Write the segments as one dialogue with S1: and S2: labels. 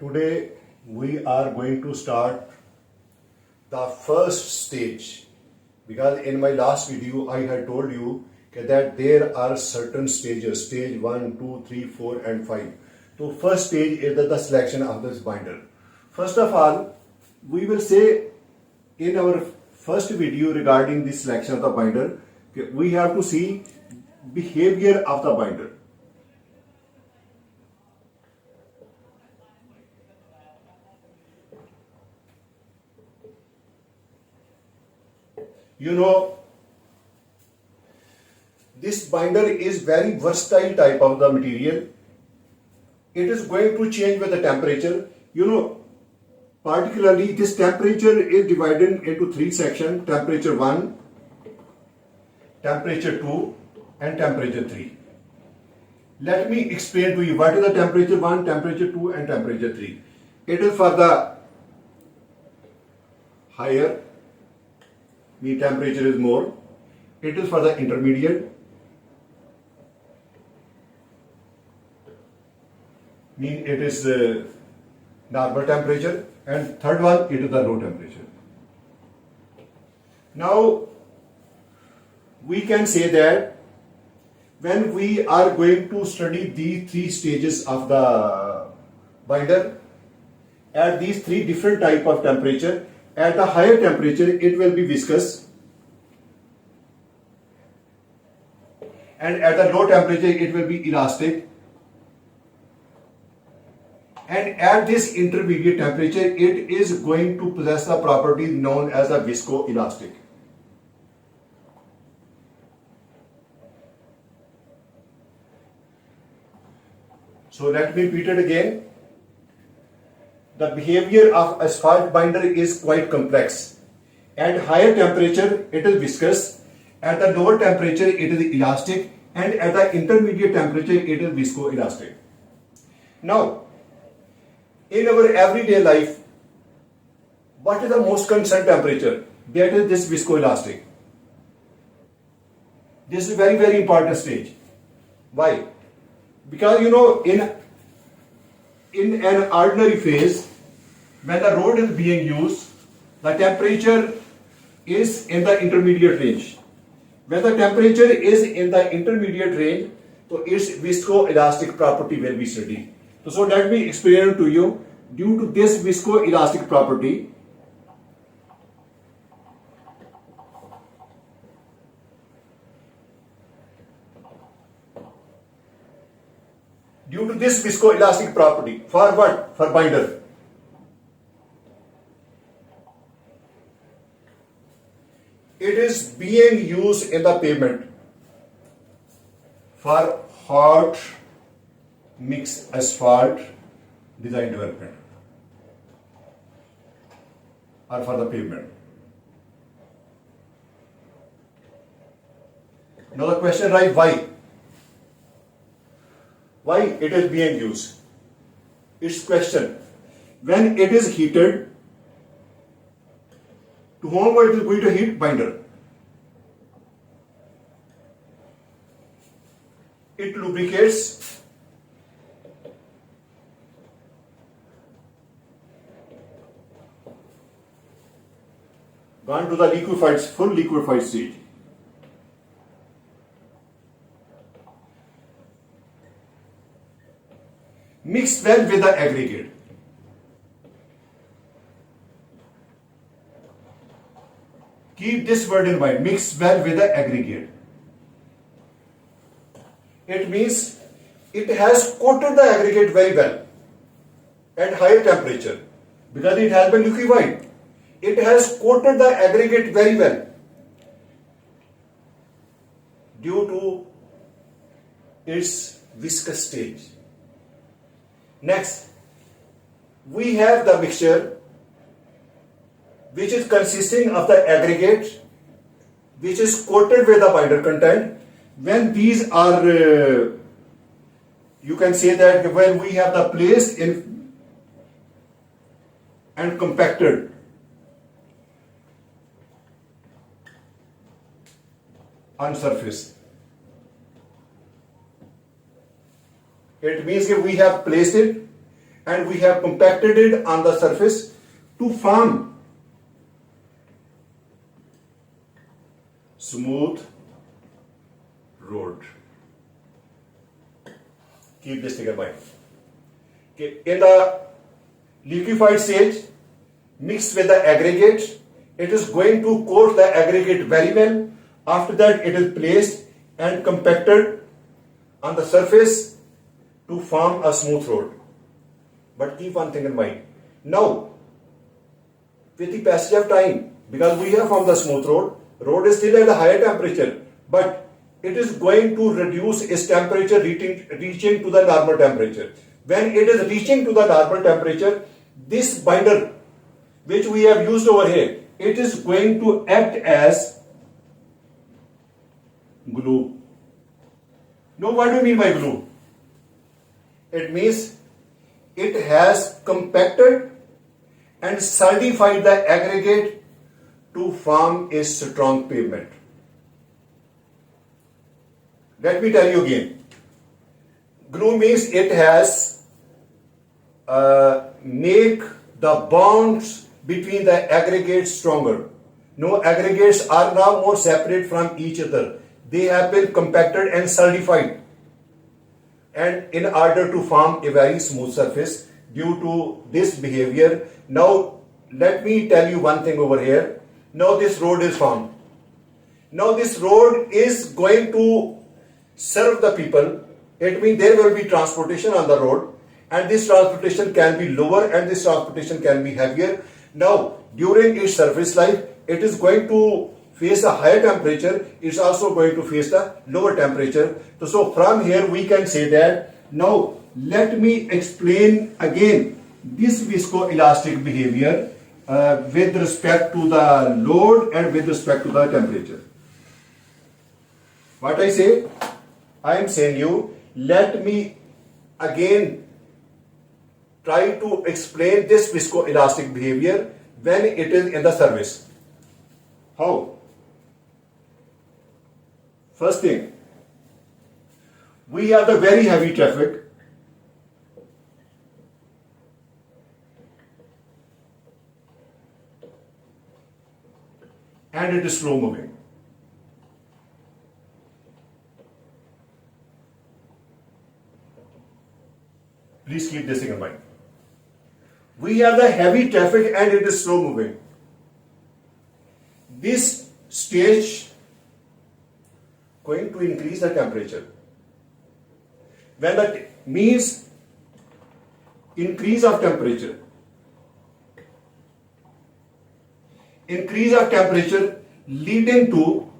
S1: Today we are going to start the first stage, because in my last video I had told you that there are certain stages, stage 1, 2, 3, 4 and 5. So first stage is the selection of this binder. First of all, we will say in our first video regarding the selection of the binder, we have to see behavior of the binder. You know, this binder is very versatile type of the material. It is going to change with the temperature. You know, particularly this temperature is divided into three sections: temperature 1, temperature 2 and temperature 3. Let me explain to you what is the temperature 1, temperature 2 and temperature 3. It is for the higher, the temperature is more. It is for the intermediate, mean it is normal temperature, and third one, it is the low temperature. Now we can say that when we are going to study these three stages of the binder at these three different type of temperature, at the higher temperature it will be viscous, and at the low temperature it will be elastic, and at this intermediate temperature it is going to possess the property known as a viscoelastic. So let me repeat it again. The behavior of asphalt binder is quite complex. At higher temperature it is viscous, at the lower temperature it is elastic, and at the intermediate temperature it is viscoelastic. Now, in our everyday life, what is the most constant temperature? That is this viscoelastic. This is very, very important stage. Why? Because you know, in an ordinary phase, when the rod is being used, the temperature is in the intermediate range. When the temperature is in the intermediate range, so its viscoelastic property will be studied. So let me explain to you. Due to this viscoelastic property, for what? For binder. It is being used in the pavement for hot mix asphalt design development, or for the pavement. Now the question arises, why? Why it is being used? Its question. When it is heated, to whom it is going to heat? Binder. It lubricates, gone to the liquefied, full liquefied stage. Mix well with the aggregate. Keep this word in mind, mix well with the aggregate. It means it has coated the aggregate very well at higher temperature, because it has been liquefied. It has coated the aggregate very well due to its viscous stage. Next, we have the mixture which is consisting of the aggregate which is coated with the binder content. When these are, you can say that when we have the placed in and compacted, on surface, it means that we have placed it and we have compacted it on the surface to form smooth road. Keep this thing in mind. Okay. In the liquefied stage, mixed with the aggregate, it is going to coat the aggregate very well. After that, it is placed and compacted on the surface to form a smooth road. But keep one thing in mind. Now, with the passage of time, because we have formed the smooth road is still at a higher temperature, but it is going to reduce its temperature reaching to the normal temperature. When it is reaching to the normal temperature, this binder which we have used over here, it is going to act as glue. Now, what do you mean by glue? It means it has compacted and solidified the aggregate to form a strong pavement. Let me tell you again. Glue means it has make the bonds between the aggregates stronger. No, aggregates are now more separate from each other. They have been compacted and solidified, and in order to form a very smooth surface due to this behavior. Now, let me tell you one thing over here. Now this road is formed. Now this road is going to serve the people. It means there will be transportation on the road, and this transportation can be lower and this transportation can be heavier. Now, during its surface life, it is going to face a higher temperature. It's also going to face the lower temperature. So from here we can say that. Now let me explain again this viscoelastic behavior with respect to the load and with respect to the temperature. What I say? I am saying you, let me again try to explain this viscoelastic behavior when it is in the surface. How? First thing, we have the very heavy traffic, and it is slow moving. Please keep this in mind. We have the heavy traffic and it is slow moving. This stage going to increase the temperature. When that means increase of temperature. Increase of temperature leading to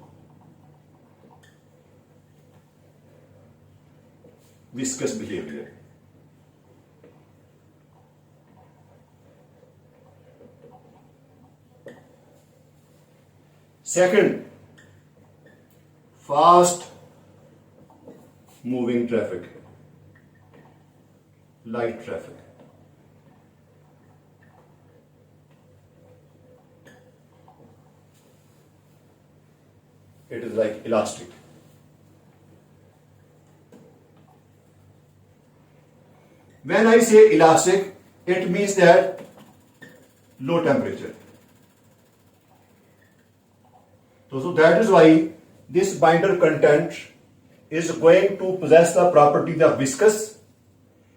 S1: viscous behavior. Second, fast moving traffic, light traffic. It is like elastic. When I say elastic, it means that low temperature. So that is why this binder content is going to possess the properties of viscous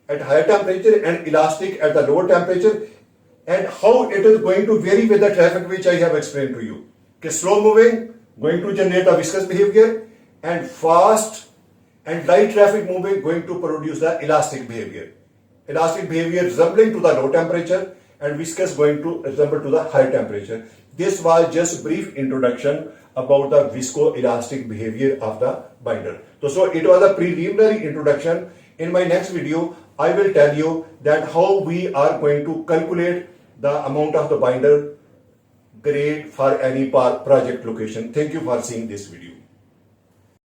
S1: at higher temperature and elastic at the lower temperature, and how it is going to vary with the traffic which I have explained to you. Okay, slow moving going to generate a viscous behavior, and fast and light traffic moving going to produce the elastic behavior. Elastic behavior resembling to the low temperature and viscous going to resemble to the high temperature. This was just brief introduction about the viscoelastic behavior of the binder. So it was a preliminary introduction. In my next video, I will tell you that how we are going to calculate the amount of the binder grade for any project location. Thank you for seeing this video.